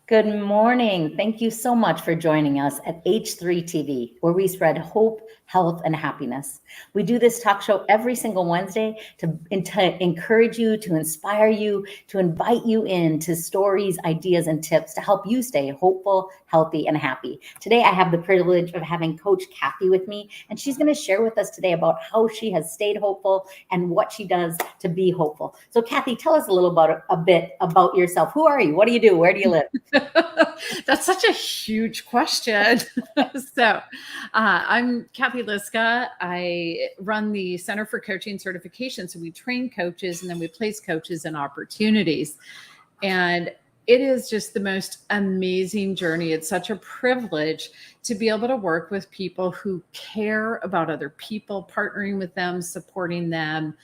Good morning. Thank you so much for joining us at H3 TV, where we spread hope, health, and happiness. We do this talk show every single Wednesday to encourage you, to inspire you, to invite you into stories, ideas, and tips to help you stay hopeful, healthy, and happy. Today, I have the privilege of having Coach Cathy with me, and she's going to share with us today about how she has stayed hopeful and what she does to be hopeful. So, Cathy, tell us a bit about yourself. Who are you? What do you do? Where do you live? That's such a huge question. I'm Cathy Liska. I run the Center for Coaching Certification. So we train coaches and then we place coaches in opportunities. And it is just the most amazing journey. It's such a privilege to be able to work with people who care about other people, partnering with them, supporting them,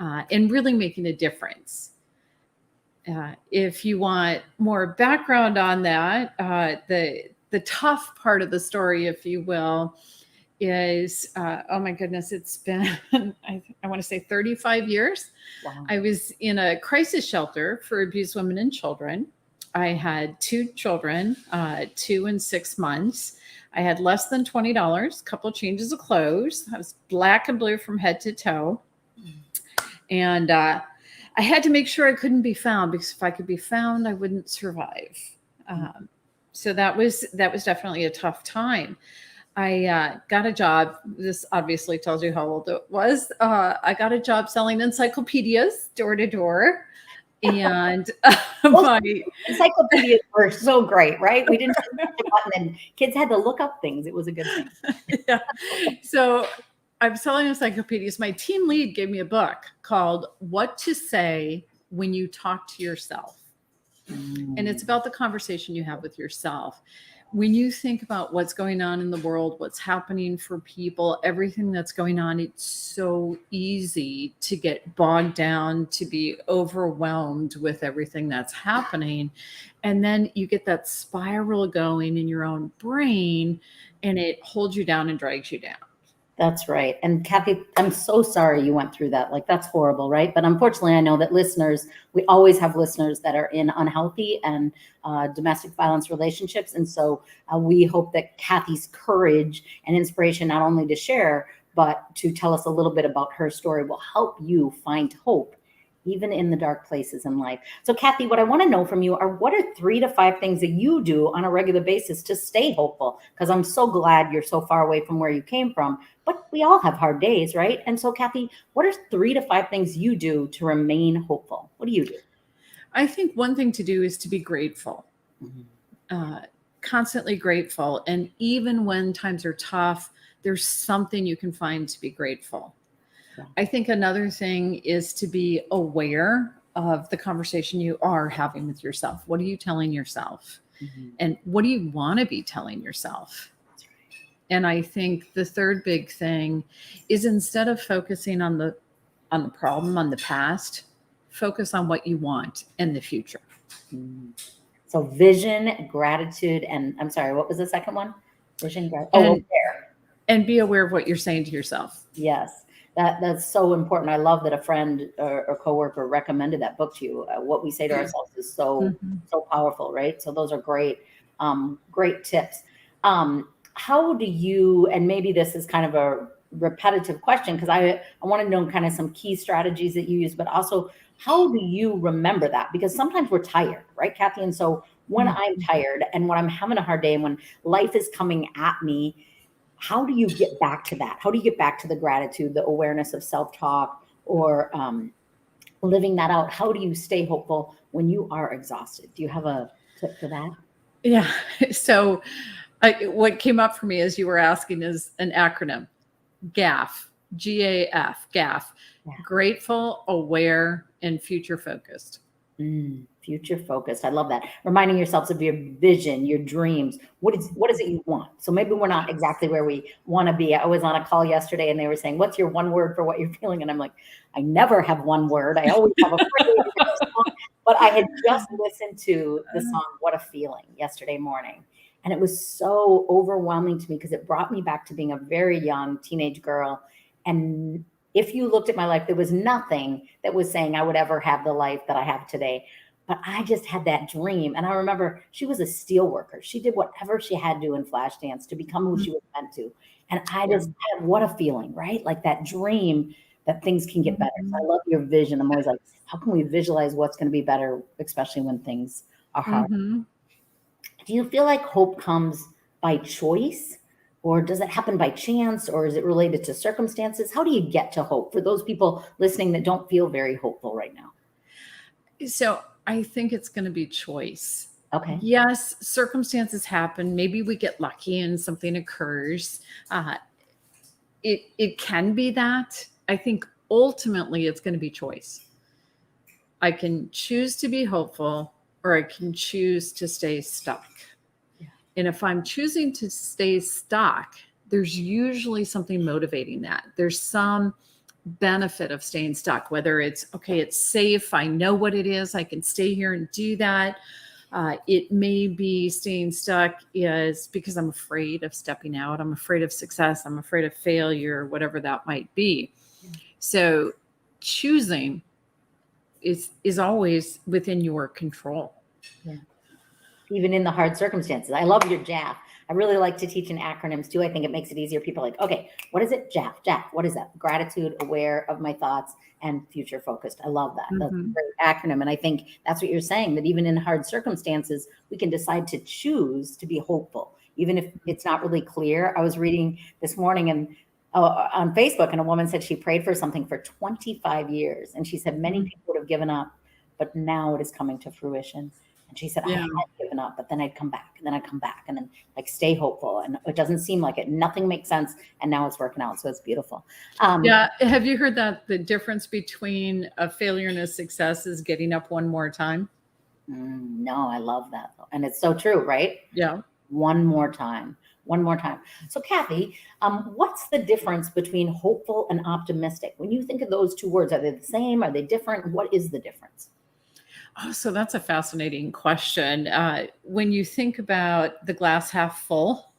and really making a difference. If you want more background on that, the tough part of the story, if you will, is oh my goodness, it's been I want to say 35 years. Wow. I was in a crisis shelter for abused women and children. I had 2 children, 2 and 6 months. I had less than $20, a couple of changes of clothes. I was black and blue from head to toe, and I had to make sure I couldn't be found, because if I could be found, I wouldn't survive. So that was definitely a tough time. I got a job. This obviously tells you how old it was. I got a job selling encyclopedias door to door. And my encyclopedias were so great, right? We didn't push a button and kids had to look up things. It was a good thing. Yeah. So I'm selling encyclopedias. My team lead gave me a book called What to Say When You Talk to Yourself. And it's about the conversation you have with yourself. When you think about what's going on in the world, what's happening for people, everything that's going on, it's so easy to get bogged down, to be overwhelmed with everything that's happening. And then you get that spiral going in your own brain, and it holds you down and drags you down. That's right. And Cathy, I'm so sorry you went through that. Like, that's horrible, right? But unfortunately, I know that we always have listeners that are in unhealthy and domestic violence relationships. And so we hope that Cathy's courage and inspiration, not only to share, but to tell us a little bit about her story, will help you find hope even in the dark places in life. So Cathy, what I want to know from you are, what are 3 to 5 things that you do on a regular basis to stay hopeful? Because I'm so glad you're so far away from where you came from, but we all have hard days, right? And so Cathy, what are 3 to 5 things you do to remain hopeful? What do you do? I think one thing to do is to be grateful, constantly grateful. And even when times are tough, there's something you can find to be grateful. I think another thing is to be aware of the conversation you are having with yourself. What are you telling yourself? And what do you want to be telling yourself? And I think the third big thing is, instead of focusing on the problem, on the past, focus on what you want in the future. So vision, gratitude, and I'm sorry, what was the second one? Vision, gratitude. Aware. And be aware of what you're saying to yourself. Yes. That's so important. I love that a friend or coworker recommended that book to you. What we say to ourselves is so powerful, right? So those are great tips. How do you, and maybe this is kind of a repetitive question, because I want to know kind of some key strategies that you use, but also, how do you remember that? Because sometimes we're tired, right, Cathy? And so when I'm tired and when I'm having a hard day and when life is coming at me, how do you get back to that? How do you get back to the gratitude, the awareness of self-talk, or living that out? How do you stay hopeful when you are exhausted? Do you have a tip for that? Yeah. So what came up for me as you were asking is an acronym, GAF, G-A-F, GAF, grateful, aware, and future focused. Future focused. I love that. Reminding yourselves of your vision, your dreams. What is it you want? So maybe we're not exactly where we want to be. I was on a call yesterday and they were saying, what's your one word for what you're feeling? And I'm like, I never have one word. I always have a phrase. But I had just listened to the song What a Feeling yesterday morning. And it was so overwhelming to me, because it brought me back to being a very young teenage girl. And if you looked at my life, there was nothing that was saying I would ever have the life that I have today. but I just had that dream. And I remember she was a steel worker. She did whatever she had to do in flash dance to become who she was meant to. And I just had, what a feeling, right? Like that dream that things can get better. So I love your vision. I'm always like, how can we visualize what's going to be better, especially when things are hard? Mm-hmm. Do you feel like hope comes by choice, or does it happen by chance, or is it related to circumstances? How do you get to hope for those people listening that don't feel very hopeful right now? So I think it's going to be choice. Okay. Yes, circumstances happen. Maybe we get lucky and something occurs. It can be that. I think ultimately it's going to be choice. I can choose to be hopeful, or I can choose to stay stuck. Yeah. And if I'm choosing to stay stuck, there's usually something motivating that. There's some benefit of staying stuck, whether it's, okay, it's safe, I know what it is, I can stay here and do that. It may be staying stuck is because I'm afraid of stepping out, I'm afraid of success, I'm afraid of failure, whatever that might be. Yeah. So choosing is always within your control. Yeah. Even in the hard circumstances. I love your JAF. I really like to teach in acronyms too. I think it makes it easier. People are like, okay, what is it? JAF, JAF. What is that? Gratitude, aware of my thoughts, and future focused. I love that. That's a great acronym. And I think that's what you're saying, that even in hard circumstances, we can decide to choose to be hopeful, even if it's not really clear. I was reading this morning and on Facebook, and a woman said she prayed for something for 25 years. And she said many people would have given up, but now it is coming to fruition. And she said, I had given up, but then I'd come back, and then I'd come back, and then like stay hopeful. And it doesn't seem like it. Nothing makes sense. And now it's working out. So it's beautiful. Yeah. Have you heard that the difference between a failure and a success is getting up one more time? No, I love that. And it's so true, right? Yeah. One more time. One more time. So Cathy, what's the difference between hopeful and optimistic? When you think of those two words, are they the same? Are they different? What is the difference? Oh, so that's a fascinating question. When you think about the glass half full,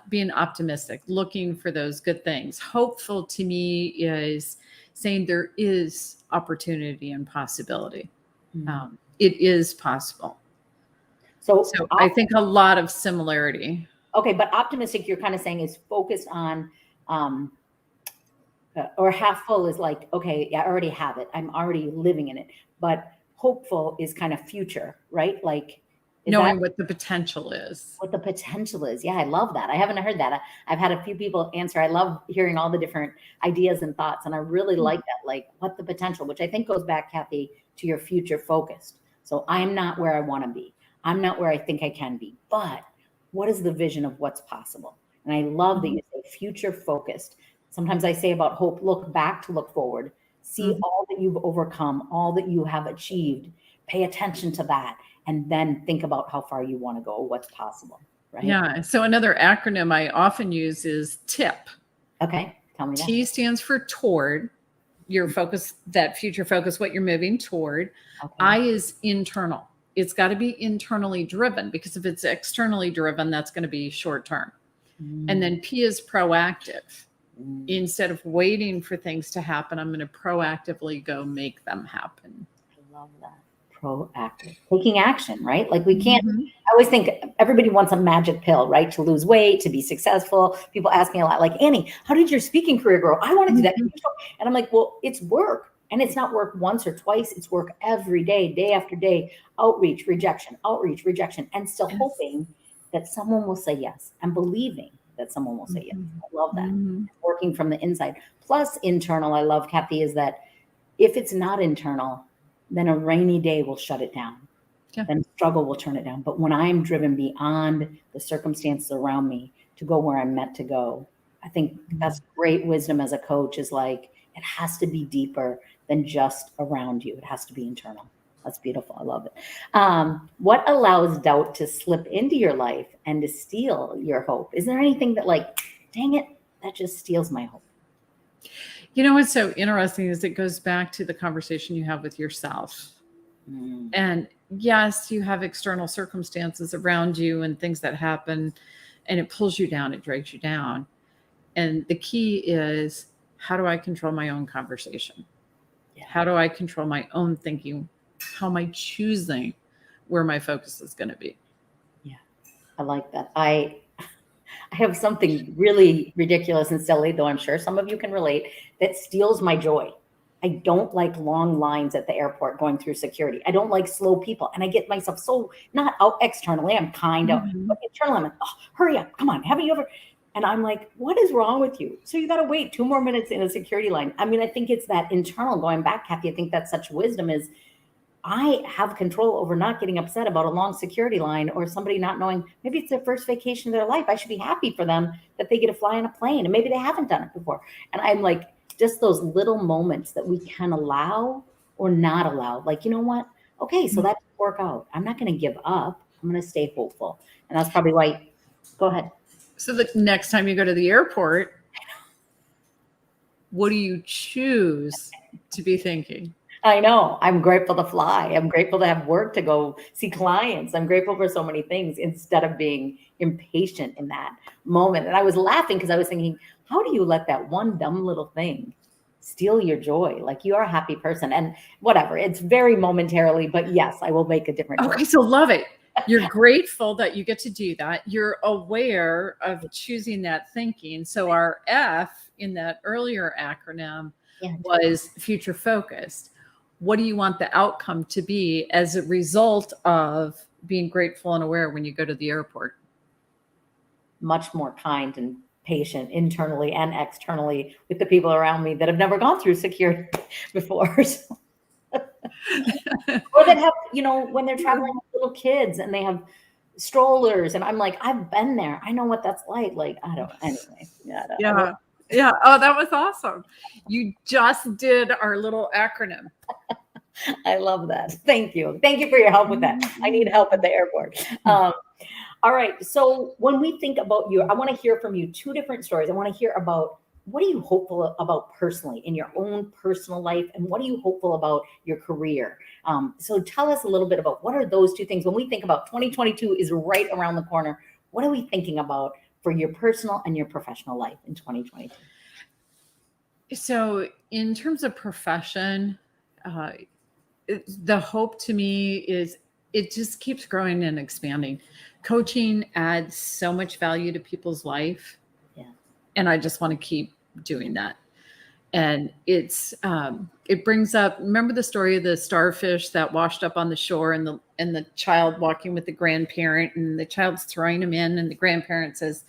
being optimistic, looking for those good things. Hopeful to me is saying there is opportunity and possibility. It is possible. So I think a lot of similarity. Okay, but optimistic, you're kind of saying, is focused on, or half full is like, okay, I already have it. I'm already living in it. But hopeful is kind of future, right? Like knowing what the potential is. What the potential is. Yeah, I love that. I haven't heard that. I've had a few people answer. I love hearing all the different ideas and thoughts. And I really like that, like what the potential, which I think goes back, Cathy, to your future focused. So I'm not where I want to be. I'm not where I think I can be. But what is the vision of what's possible? And I love that you say future focused. Sometimes I say about hope, look back to look forward. See all that you've overcome, all that you have achieved. Pay attention to that. And then think about how far you want to go, what's possible, right? Yeah. So another acronym I often use is TIP. Okay. Tell me that. T stands for toward, your focus, that future focus, what you're moving toward. Okay. I is internal. It's got to be internally driven, because if it's externally driven, that's going to be short term. And then P is proactive. Instead of waiting for things to happen, I'm going to proactively go make them happen. I love that. Proactive, taking action, right? Like we can't, I always think everybody wants a magic pill, right? To lose weight, to be successful. People ask me a lot, like, Annie, how did your speaking career grow? I want to do that. And I'm like, well, it's work. And it's not work once or twice. It's work every day, day after day. Outreach, rejection, and still hoping that someone will say yes, and believing that someone will say yes. I love that. Working from the inside. Plus internal, I love, Cathy, is that if it's not internal, then a rainy day will shut it down. Then struggle will turn it down. But when I'm driven beyond the circumstances around me to go where I'm meant to go, I think that's great wisdom as a coach, is like, it has to be deeper than just around you. It has to be internal. That's beautiful. I love it. What allows doubt to slip into your life and to steal your hope? Is there anything that, like, dang it, that just steals my hope? You know what's so interesting is it goes back to the conversation you have with yourself. And yes, you have external circumstances around you and things that happen, and it pulls you down, it drags you down. And the key is, how do I control my own conversation? How do I control my own thinking? How am I choosing where my focus is going to be? Yeah, I like that. I have something really ridiculous and silly, though I'm sure some of you can relate, that steals my joy. I don't like long lines at the airport going through security. I don't like slow people. And I get myself so, not out externally, I'm kind of, but internally, I'm like, oh, hurry up, come on, haven't you ever? And I'm like, what is wrong with you? So you got to wait 2 more minutes in a security line. I mean, I think it's that internal, going back, Cathy, I think that's such wisdom, is I have control over not getting upset about a long security line or somebody not knowing, maybe it's their first vacation of their life. I should be happy for them that they get to fly on a plane, and maybe they haven't done it before. And I'm like, just those little moments that we can allow or not allow. Like, you know what? Okay, so that didn't work out. I'm not going to give up. I'm going to stay hopeful. And that's probably why, go ahead. So the next time you go to the airport, what do you choose to be thinking? I know. I'm grateful to fly. I'm grateful to have work to go see clients. I'm grateful for so many things instead of being impatient in that moment. And I was laughing because I was thinking, how do you let that one dumb little thing steal your joy? Like, you are a happy person, and whatever. It's very momentarily, but yes, I will make a different choice. Okay, so love it. You're grateful that you get to do that. You're aware of choosing that thinking. So our F in that earlier acronym was future focused. What do you want the outcome to be as a result of being grateful and aware when you go to the airport? Much more kind and patient internally and externally with the people around me that have never gone through security before. Or that have, you know, when they're traveling with little kids and they have strollers, and I'm like, I've been there. I know what that's like. Like, I don't, anyway. Yeah. Oh, that was awesome. You just did our little acronym. I love that. Thank you. Thank you for your help with that. I need help at the airport. All right. So when we think about you, I want to hear from you 2 different stories. I want to hear about, what are you hopeful about personally in your own personal life? And what are you hopeful about your career? So tell us a little bit about, what are those 2 things when we think about 2022 is right around the corner. What are we thinking about for your personal and your professional life in 2022? So in terms of profession, the hope to me is it just keeps growing and expanding. Coaching adds so much value to people's life. Yeah. And I just want to keep doing that. And it's it brings up, remember the story of the starfish that washed up on the shore, and the child walking with the grandparent, and the child's throwing him in, and the grandparent says,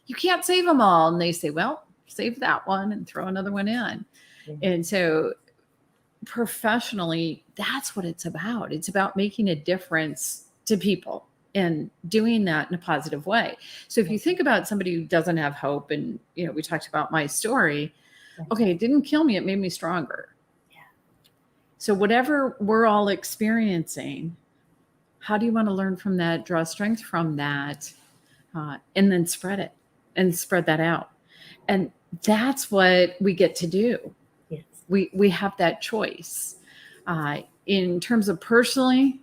you can't save them all. And they say, well, save that one and throw another one in. Yeah. And so professionally, that's what it's about. It's about making a difference to people and doing that in a positive way. So if you think about somebody who doesn't have hope, and, you know, we talked about my story, okay, it didn't kill me. It made me stronger. Yeah. So whatever we're all experiencing, how do you want to learn from that, draw strength from that, and then spread it and spread that out? And that's what we get to do. Yes. We have that choice. In terms of personally,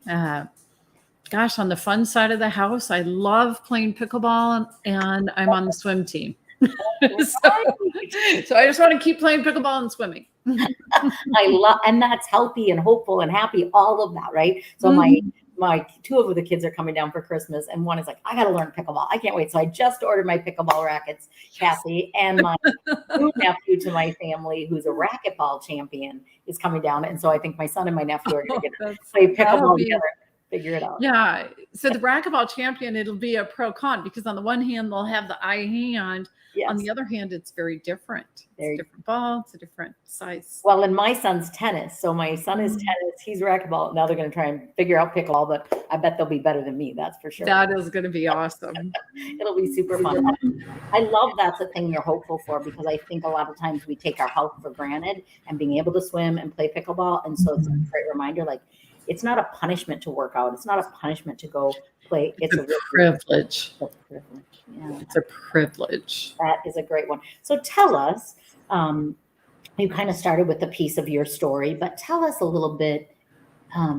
gosh, on the fun side of the house, I love playing pickleball, and I'm on the swim team. So I just want to keep playing pickleball and swimming. I love, and that's healthy and hopeful and happy, all of that, right? So my 2 of the kids are coming down for Christmas, and one is like, I got to learn pickleball. I can't wait. So I just ordered my pickleball rackets, Cathy, and my new nephew to my family, who's a racquetball champion, is coming down. And so I think my son and my nephew are going to get to play pickleball together. Figure it out. Yeah. So the racquetball champion, it'll be a pro con, because on the one hand, they'll have the eye hand. Yes. On the other hand, it's very different. It's a different ball. It's a different size. Well, and my son's tennis. So my son is tennis. He's racquetball. Now they're going to try and figure out pickleball, but I bet they'll be better than me. That's for sure. That is going to be awesome. It'll be super fun. I love that's a thing you're hopeful for, because I think a lot of times we take our health for granted, and being able to swim and play pickleball. And so it's a great reminder, like, it's not a punishment to work out. It's not a punishment to go play. It's a privilege. It's a privilege. Yeah. It's a privilege. That is a great one. So tell us, you kind of started with a piece of your story, but tell us a little bit. I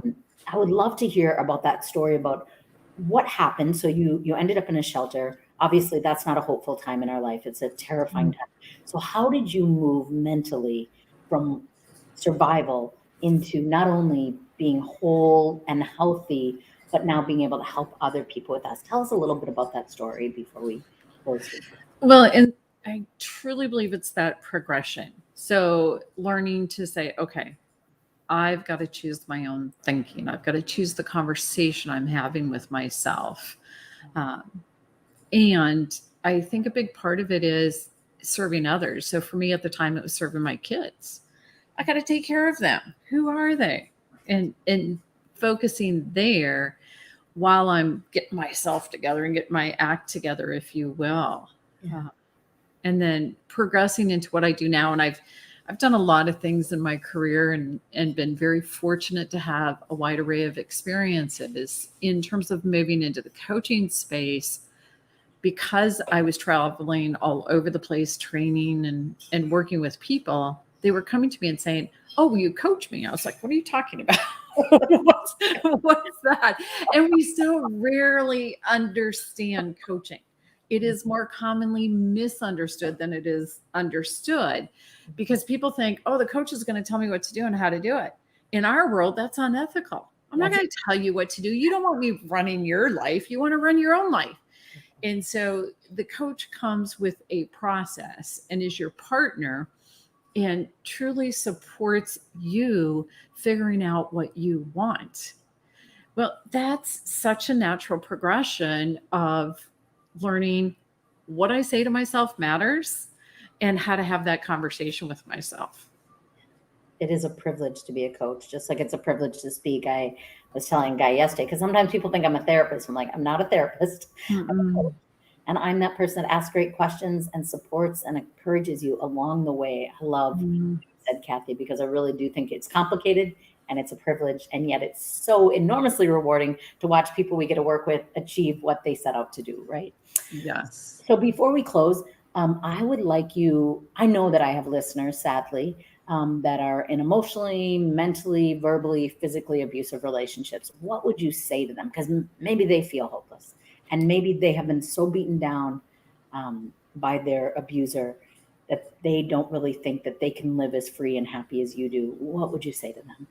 would love to hear about that story, about what happened. So you ended up in a shelter. Obviously, that's not a hopeful time in our life. It's a terrifying time. So how did you move mentally from survival into not only being whole and healthy, but now being able to help other people with us. Tell us a little bit about that story before we close here. Well, and I truly believe it's that progression. So learning to say, okay, I've got to choose my own thinking. I've got to choose the conversation I'm having with myself. Um, and I think a big part of it is serving others. So for me at the time, it was serving my kids. I got to take care of them. Who are they? And focusing there while I'm getting myself together and getting my act together, if you will. Yeah. And then progressing into what I do now. And I've done a lot of things in my career and been very fortunate to have a wide array of experiences in terms of moving into the coaching space. Because I was traveling all over the place, training and working with people, they were coming to me and saying, "Oh, will you coach me?" I was like, "What are you talking about? what's that?" And we still rarely understand coaching. It is more commonly misunderstood than it is understood, because people think, "Oh, the coach is going to tell me what to do and how to do it." In our world, that's unethical. I'm not going to tell you what to do. You don't want me running your life. You want to run your own life. And so the coach comes with a process and is your partner and truly supports you figuring out what you want. Well, that's such a natural progression of learning what I say to myself matters and how to have that conversation with myself. It is a privilege to be a coach, just like it's a privilege to speak. I was telling a guy yesterday, because sometimes people think I'm a therapist. I'm like, I'm not a therapist. I'm a coach. And I'm that person that asks great questions and supports and encourages you along the way. I love what you said, Cathy, because I really do think it's complicated and it's a privilege. And yet it's so enormously rewarding to watch people we get to work with achieve what they set out to do, right? Yes. So before we close, I would like you, I know that I have listeners, sadly, that are in emotionally, mentally, verbally, physically abusive relationships. What would you say to them? Because maybe they feel hopeless and maybe they have been so beaten down by their abuser that they don't really think that they can live as free and happy as you do. What would you say to them?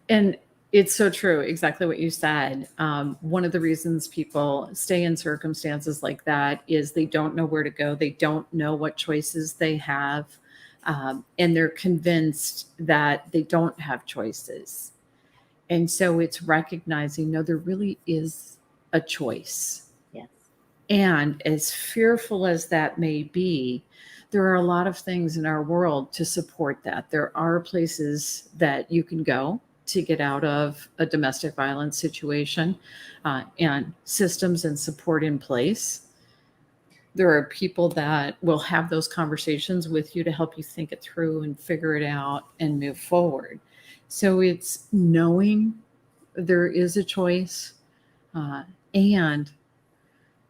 And it's so true, exactly what you said. One of the reasons people stay in circumstances like that is they don't know where to go. They don't know what choices they have. And they're convinced that they don't have choices. And so it's recognizing, no, there really is a choice. Yes. And as fearful as that may be, there are a lot of things in our world to support that. There are places that you can go to get out of a domestic violence situation, and systems and support in place. There are people that will have those conversations with you to help you think it through and figure it out and move forward. So it's knowing there is a choice, and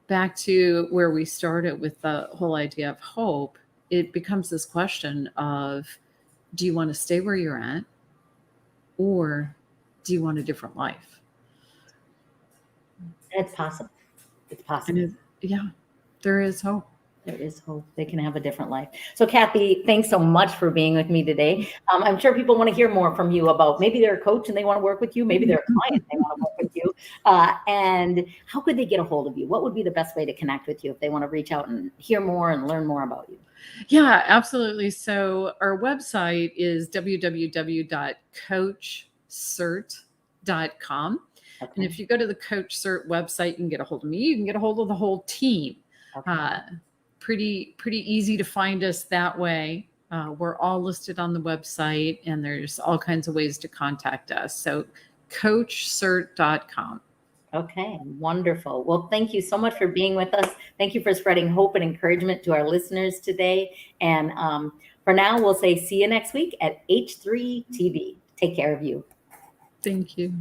back to where we started with the whole idea of hope, it becomes this question of, do you want to stay where you're at, or do you want a different life? It's possible. It's possible. And yeah, there is hope. There is hope. They can have a different life. So, Cathy, thanks so much for being with me today. I'm sure people want to hear more from you about, maybe they're a coach and they want to work with you. Maybe they're a client and they want to work with you. And how could they get a hold of you? What would be the best way to connect with you if they want to reach out and hear more and learn more about you? Yeah, absolutely. So our website is www.coachcert.com. Okay. And if you go to the Coach Cert website, you can get a hold of me. You can get a hold of the whole team. Okay. Pretty easy to find us that way. We're all listed on the website, and there's all kinds of ways to contact us. So coachcert.com. Okay, wonderful. Well, thank you so much for being with us. Thank you for spreading hope and encouragement to our listeners today. And for now, we'll say see you next week at H3 TV. Take care of you. Thank you.